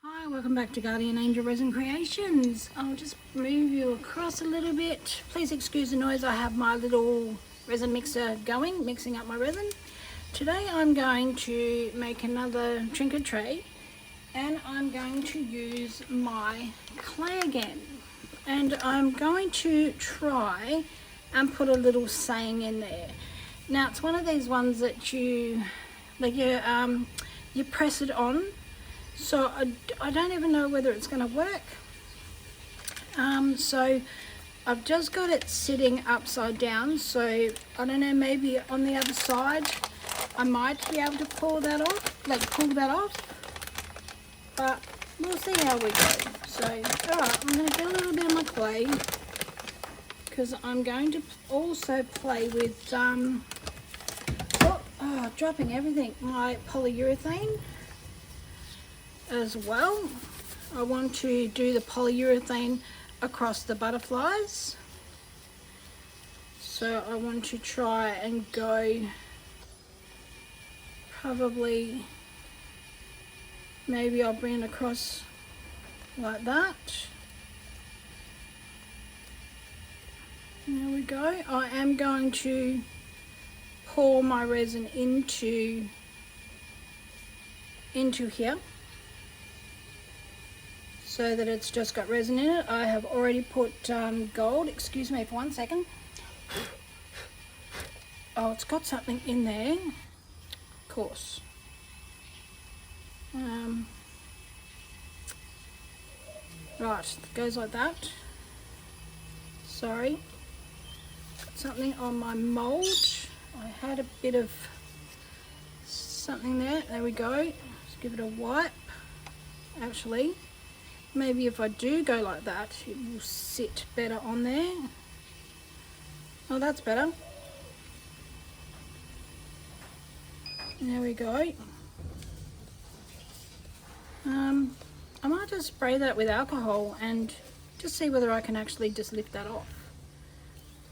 Hi, welcome back to Guardian Angel Resin Creations. I'll just move you across a little bit. Please excuse the noise. I have my little resin mixer going, mixing up my resin. Today I'm going to make another trinket tray and I'm going to use my clay again. And I'm going to try and put a little saying in there. Now it's one of these ones that you press it on. So I don't even know whether it's going to work. So I've just got it sitting upside down. So I don't know, maybe on the other side I might be able to pull that off. But we'll see how we go. So alright, I'm going to get a little bit of my clay because I'm going to also play with dropping everything, my polyurethane as well. I want to do the polyurethane across the butterflies, so I want to try and go probably, maybe I'll bring it across like that. There we go. I am going to pour my resin into here, so that it's just got resin in it. I have already put gold. Excuse me for 1 second. Oh, it's got something in there. Of course. Right, it goes like that. Sorry. Got something on my mold. I had a bit of something there. There we go. Just give it a wipe. Actually, maybe if I do go like that, it will sit better on there. Oh, that's better. There we go. I might just spray that with alcohol and just see whether I can actually just lift that off.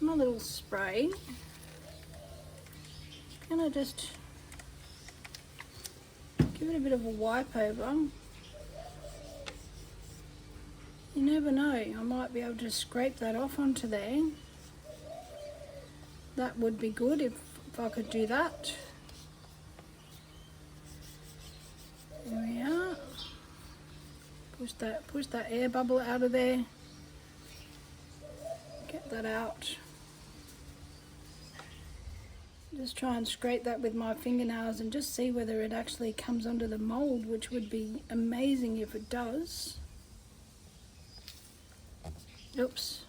My little spray. Can I just give it a bit of a wipe over? You never know, I might be able to scrape that off onto there. That would be good if I could do that. There we are. Push that air bubble out of there. Get that out. Just try and scrape that with my fingernails and just see whether it actually comes under the mold, which would be amazing if it does. Oops,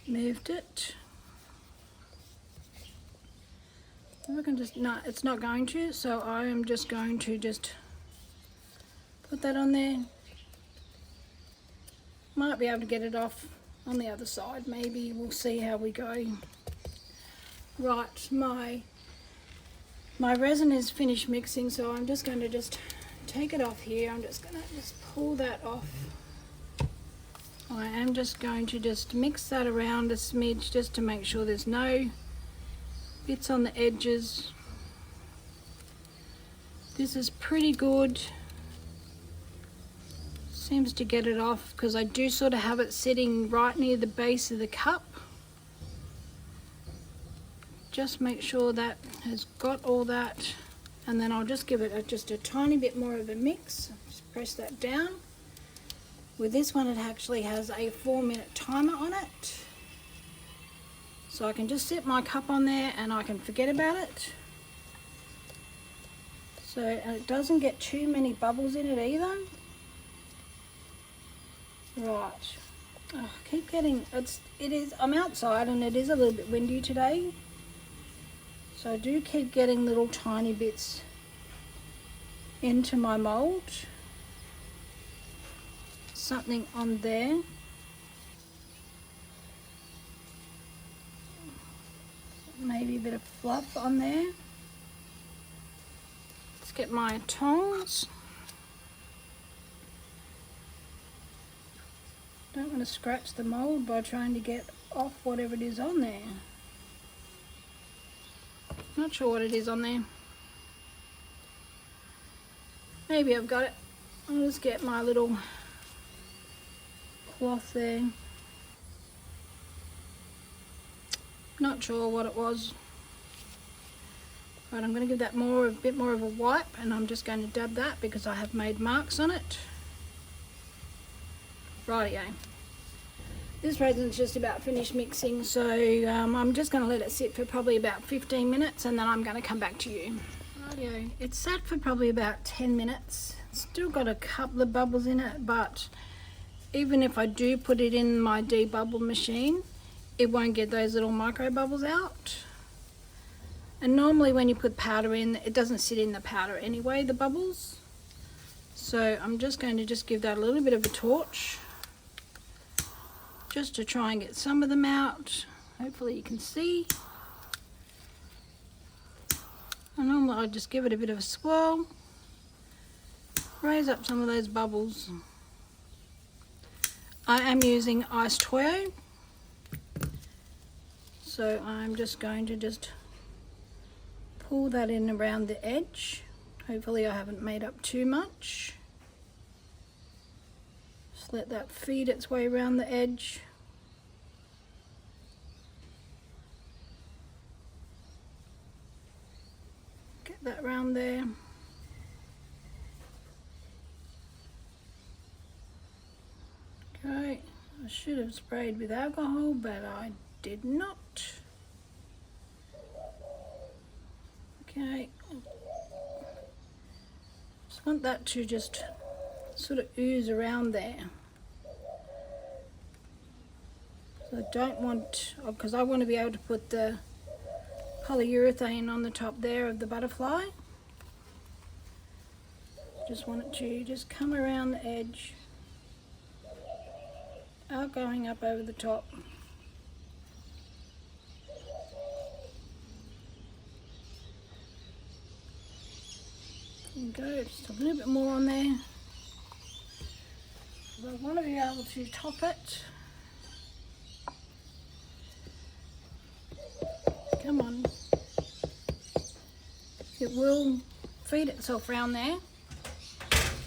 moved it. I can just, no, it's not going to, so I am just going to just put that on there. Might be able to get it off on the other side, maybe. We'll see how we go. Right, my resin is finished mixing, so I'm just going to just take it off here. I'm just going to just pull that off. I am just going to just mix that around a smidge just to make sure there's no bits on the edges. This is pretty good. Seems to get it off because I do sort of have it sitting right near the base of the cup. Just make sure that has got all that, and then I'll just give it just a tiny bit more of a mix. Just press that down. With this one, it actually has a 4-minute timer on it. So I can just sit my cup on there and I can forget about it. So, and it doesn't get too many bubbles in it either. Right. Oh, I keep getting, I'm outside and it is a little bit windy today. So I do keep getting little tiny bits into my mold. Something on there. Maybe a bit of fluff on there. Let's get my tongs. Don't want to scratch the mold by trying to get off whatever it is on there. Not sure what it is on there. Maybe I've got it. I'll just get my little cloth there. Not sure what it was, but I'm going to give that a bit more of a wipe, and I'm just going to dab that because I have made marks on it. Rightio. This resin's just about finished mixing, so I'm just going to let it sit for probably about 15 minutes, and then I'm going to come back to you. Rightio. It's sat for probably about 10 minutes. It's still got a couple of bubbles in it, but even if I do put it in my debubble machine, it won't get those little micro bubbles out. And normally when you put powder in, it doesn't sit in the powder anyway, the bubbles. So I'm just going to give that a little bit of a torch, just to try and get some of them out. Hopefully you can see. And normally I just give it a bit of a swirl, raise up some of those bubbles. I am using iced Toyo, so I'm just going to pull that in around the edge. Hopefully I haven't made up too much. Just let that feed its way around the edge. Get that round there. Okay, I should have sprayed with alcohol, but I did not. Okay, just want that to just sort of ooze around there. So I don't want, because I want to be able to put the polyurethane on the top there of the butterfly. Just want it to just come around the edge, out going up over the top. There you go, just a little bit more on there. I want to be able to top it. Come on. It will feed itself around there.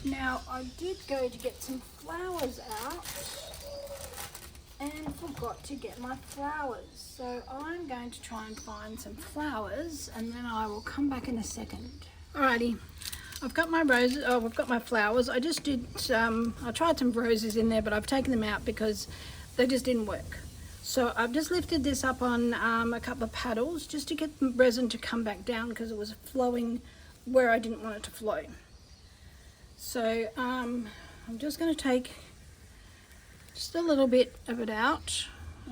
Now I did go to get some flowers out and forgot to get my flowers. So I'm going to try and find some flowers, and then I will come back in a second. Alrighty. I've got my roses, I've got my flowers. I just did, I tried some roses in there, but I've taken them out because they just didn't work. So I've just lifted this up on a couple of paddles just to get the resin to come back down because it was flowing where I didn't want it to flow. So I'm just going to take just a little bit of it out.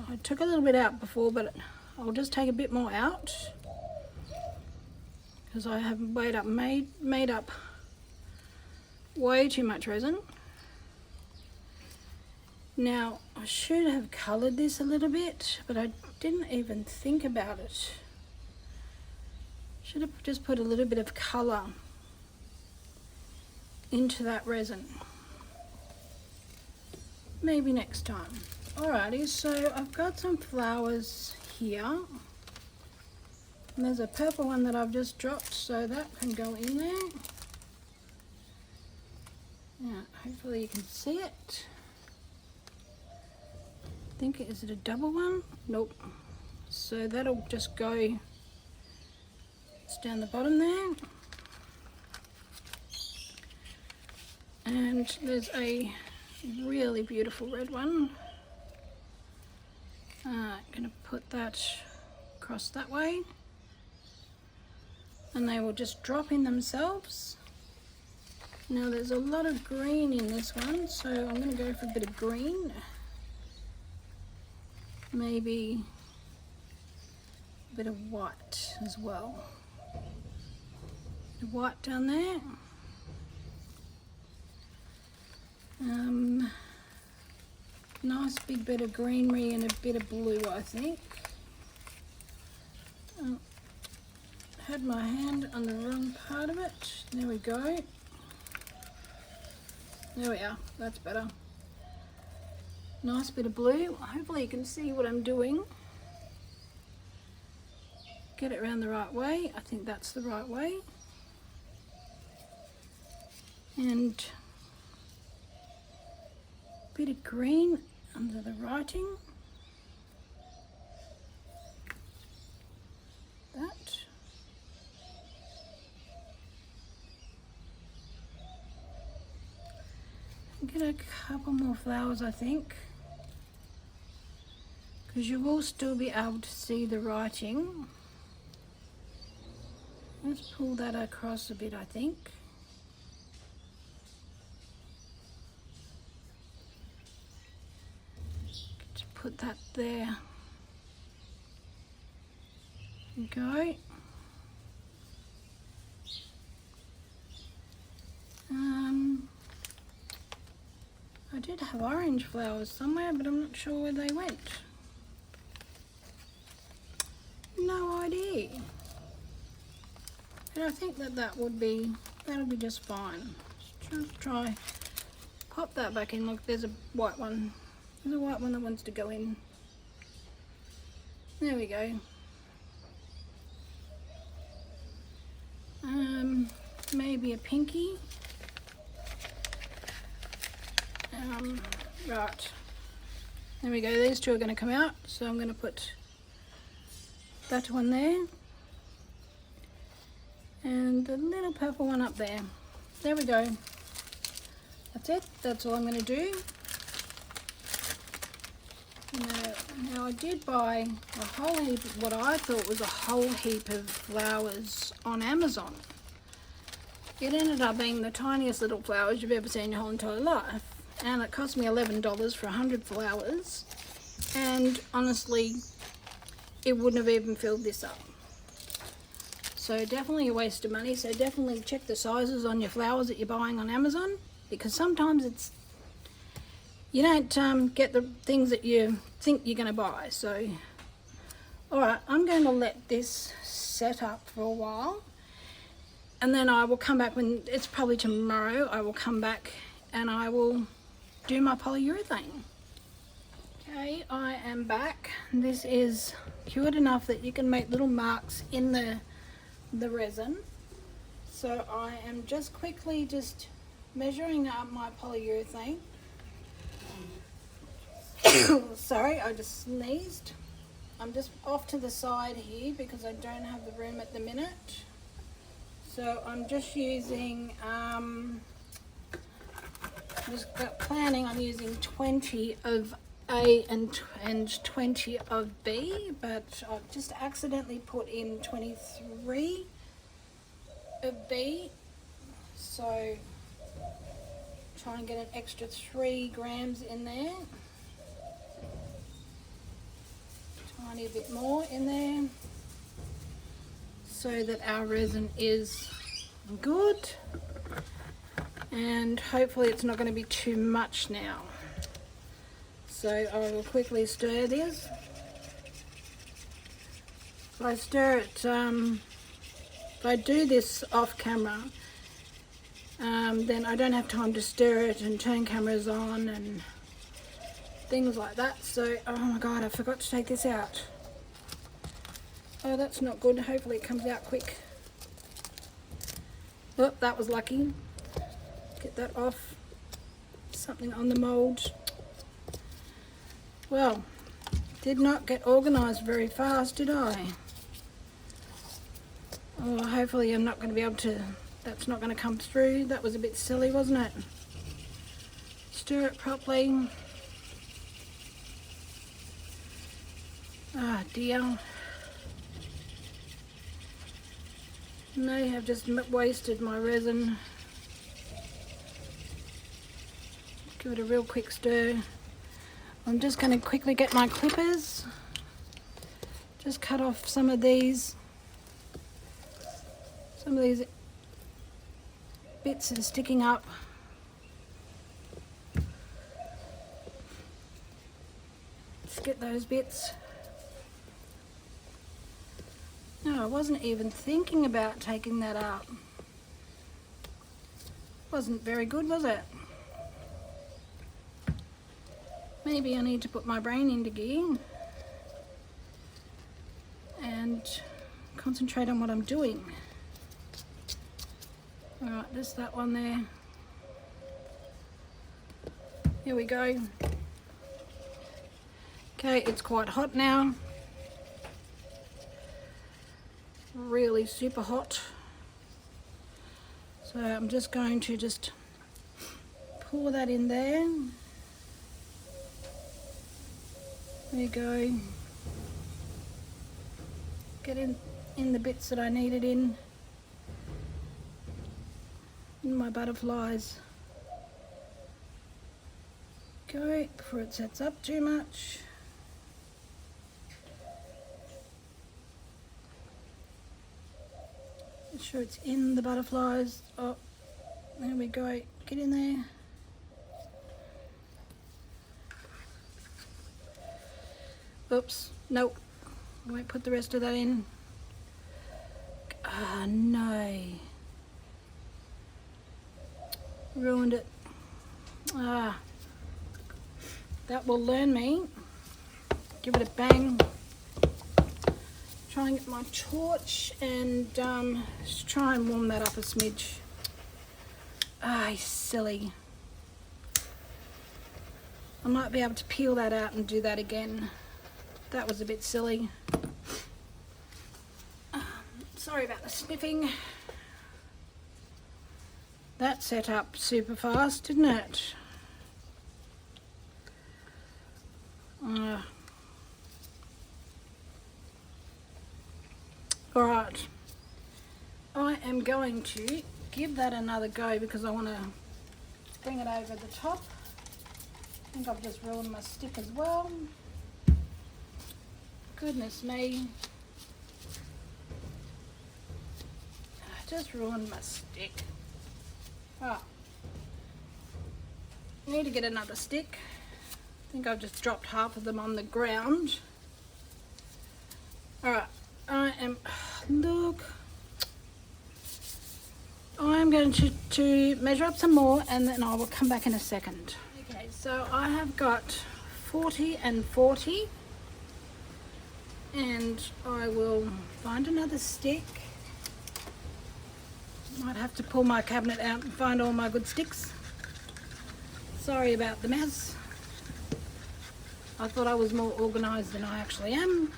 I took a little bit out before, but I'll just take a bit more out, because I have made up way too much resin. Now I should have coloured this a little bit, but I didn't even think about it. Should have just put a little bit of colour into that resin. Maybe next time. Alrighty, so I've got some flowers here. And there's a purple one that I've just dropped, so that can go in there. Yeah, hopefully you can see it. I think, is it a double one? Nope. So that'll just go just down the bottom there. And there's a really beautiful red one. I'm gonna put that across that way. And they will just drop in themselves. Now there's a lot of green in this one, so I'm going to go for a bit of green. Maybe a bit of white as well. The white down there. Nice big bit of greenery and a bit of blue, I think. Had my hand on the wrong part of it. There we go. There we are, that's better. Nice bit of blue. Hopefully you can see what I'm doing. Get it around the right way. I think that's the right way. And bit of green under the writing. That. Get a couple more flowers, I think, because you will still be able to see the writing. Let's pull that across a bit, I think. Just put that there. Go. I did have orange flowers somewhere, but I'm not sure where they went. No idea. And I think that'll be just fine. Just try pop that back in. Look, there's a white one. There's a white one that wants to go in. There we go. Maybe a pinky. Right. There we go. These two are going to come out, so I'm going to put that one there. And the little purple one up there. There we go. That's it. That's all I'm going to do. Now I did buy a whole heap of what I thought was a whole heap of flowers on Amazon. It ended up being the tiniest little flowers you've ever seen in your whole entire life. And it cost me $11 for 100 flowers. And honestly, it wouldn't have even filled this up. So definitely a waste of money. So definitely check the sizes on your flowers that you're buying on Amazon, because sometimes you don't get the things that you think you're going to buy. So alright, I'm going to let this set up for a while, and then I will come back when it's probably tomorrow. I will come back and I will do my polyurethane. Okay, I am back. This is cured enough that you can make little marks in the resin. So I am just quickly measuring up my polyurethane. Sorry, I just sneezed. I'm just off to the side here because I don't have the room at the minute. So I'm just using, planning on using 20 of A and 20 of B, but I've just accidentally put in 23 of B. So try and get an extra 3 grams in there. Tiny bit more in there, so that our resin is good, and hopefully it's not going to be too much now. So I will quickly stir this. If I stir it, if I do this off camera, then I don't have time to stir it and turn cameras on and things like that. So, oh my god, I forgot to take this out. Oh, that's not good. Hopefully it comes out quick. Oh, that was lucky. Get that off. Something on the mould. Well, did not get organised very fast, did I? Oh, hopefully I'm not going to be able to, that's not going to come through. That was a bit silly, wasn't it? Stir it properly. Ah, dear. No, I've just wasted my resin. Give it a real quick stir. I'm just going to quickly get my clippers. Just cut off some of these. Some of these bits are sticking up. Let's get those bits. No, I wasn't even thinking about taking that out. Wasn't very good, was it? Maybe I need to put my brain into gear and concentrate on what I'm doing. Alright, just that one there. Here we go. Okay, it's quite hot now. Really super hot. So I'm just going to pour that in there. There you go. Get in the bits that I need it in my butterflies. Go before it sets up too much. Make sure it's in the butterflies. Oh, there we go. Get in there. Oops, nope. I won't put the rest of that in. Ah, no. Ruined it. Ah. That will learn me. Give it a bang. Try and get my torch and just try and warm that up a smidge. Ah, silly. I might be able to peel that out and do that again. That was a bit silly. Sorry about the sniffing. That set up super fast, didn't it? Alright, I am going to give that another go because I want to bring it over the top. I think I've just ruined my stick as well. Goodness me. I just ruined my stick. Oh. Need to get another stick. I think I've just dropped half of them on the ground. Alright, look. I'm going to measure up some more and then I will come back in a second. Okay, so I have got 40 and 40. And I will find another stick. Might have to pull my cabinet out and find all my good sticks. Sorry about the mess. I thought I was more organised than I actually am.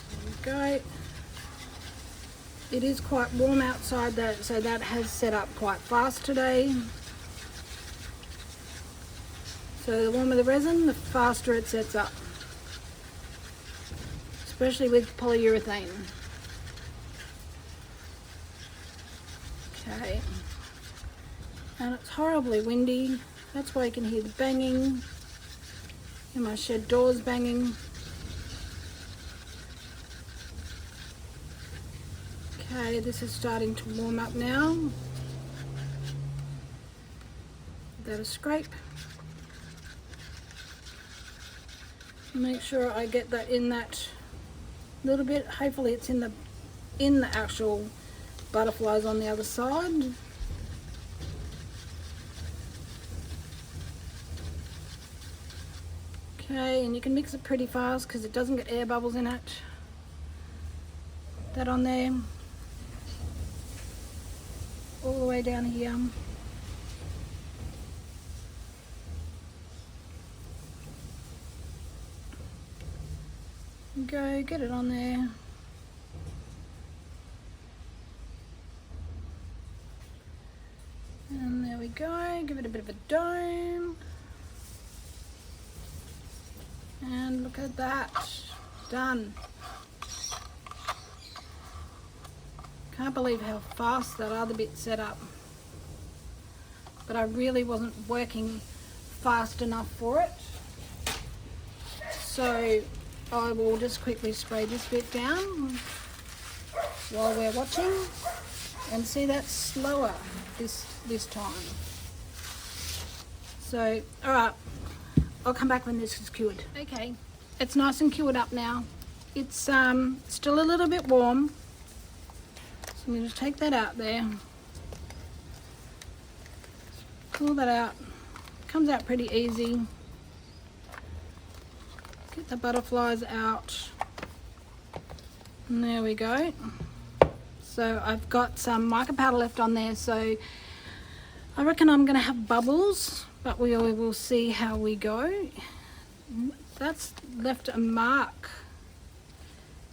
There we go. It is quite warm outside, so that has set up quite fast today. So the warmer the resin, the faster it sets up. Especially with polyurethane. Okay. And it's horribly windy. That's why you can hear the banging. And my shed doors banging. Okay, this is starting to warm up now. Give that a scrape. Make sure I get that in that little bit. Hopefully it's in the actual butterflies on the other side. Okay, and you can mix it pretty fast because it doesn't get air bubbles in it. That on there. All the way down here. Go, get it on there. And there we go, give it a bit of a dome. And look at that, done. Can't believe how fast that other bit set up. But I really wasn't working fast enough for it. So I will just quickly spray this bit down while we're watching. And see, that's slower this time. So, alright, I'll come back when this is cured. Okay, it's nice and cured up now. It's still a little bit warm. So I'm going to take that out there. Pull that out. Comes out pretty easy. Get the butterflies out. And there we go. So I've got some mica powder left on there, so I reckon I'm going to have bubbles, but we will see how we go. That's left a mark.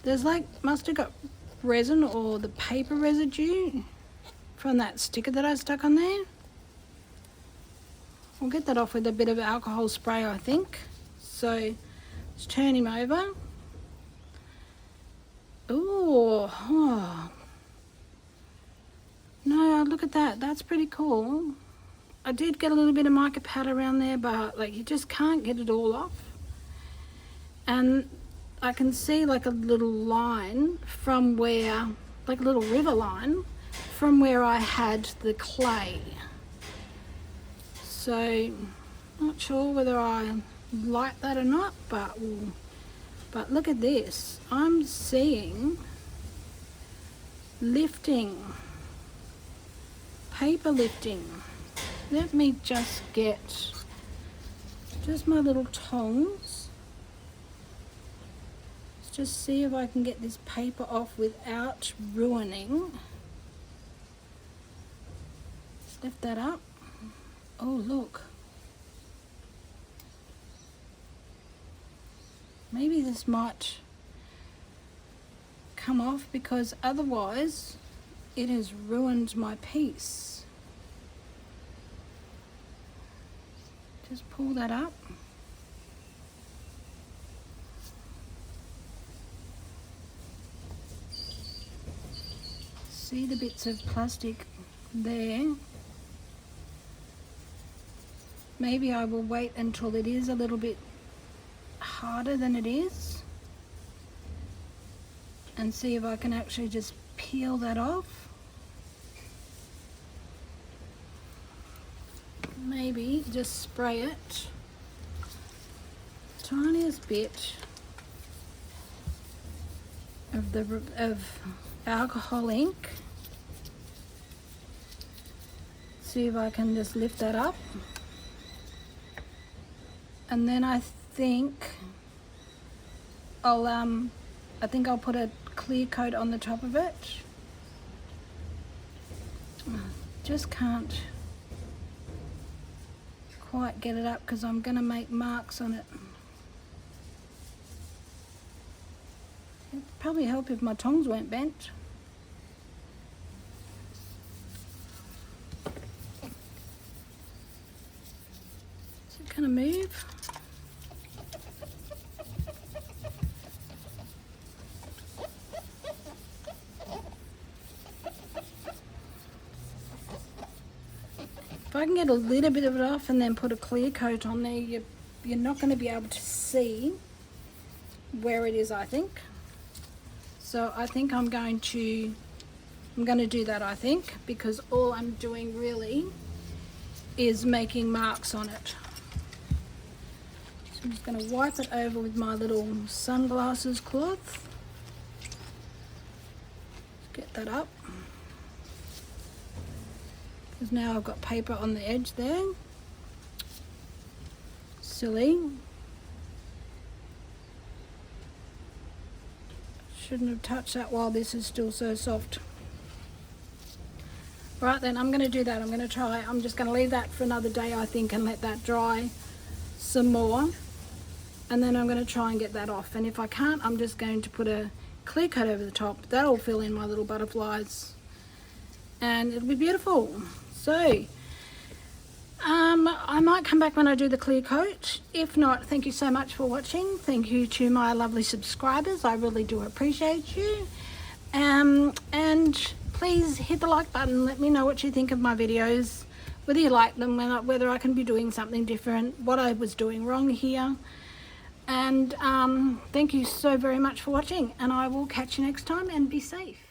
There's like, must have got resin or the paper residue from that sticker that I stuck on there. We'll get that off with a bit of alcohol spray, I think. So let's turn him over. Ooh, oh. No, look at that. That's pretty cool. I did get a little bit of mica powder around there, but like you just can't get it all off. And I can see like a little line from where, like a little river line from where I had the clay. So not sure whether I like that or not, but look at this. I'm seeing lifting, paper lifting. Let me just get just my little tongs. Let's just see if I can get this paper off without ruining. Let's lift that up. Oh, look. Maybe this might come off because otherwise it has ruined my piece. Just pull that up. See the bits of plastic there. Maybe I will wait until it is a little bit harder than it is and see if I can actually just peel that off. Maybe just spray it tiniest bit of alcohol ink. See if I can just lift that up. And then I think I'll put a clear coat on the top of it. Just can't quite get it up because I'm going to make marks on it. It'd probably help if my tongs weren't bent. Is it going to move? If I can get a little bit of it off and then put a clear coat on there, you're not going to be able to see where it is, I think. So I think I'm going to do that, I think, because all I'm doing really is making marks on it. So I'm just going to wipe it over with my little sunglasses cloth. Let's get that up. Because now I've got paper on the edge there. Silly. Shouldn't have touched that while this is still so soft. Right then, I'm going to do that. I'm just going to leave that for another day, I think, and let that dry some more. And then I'm going to try and get that off. And if I can't, I'm just going to put a clear coat over the top. That'll fill in my little butterflies. And it'll be beautiful. So, I might come back when I do the clear coat. If not, thank you so much for watching. Thank you to my lovely subscribers. I really do appreciate you. And please hit the like button. Let me know what you think of my videos, whether you like them, whether I can be doing something different, what I was doing wrong here. And thank you so very much for watching, and I will catch you next time, and be safe.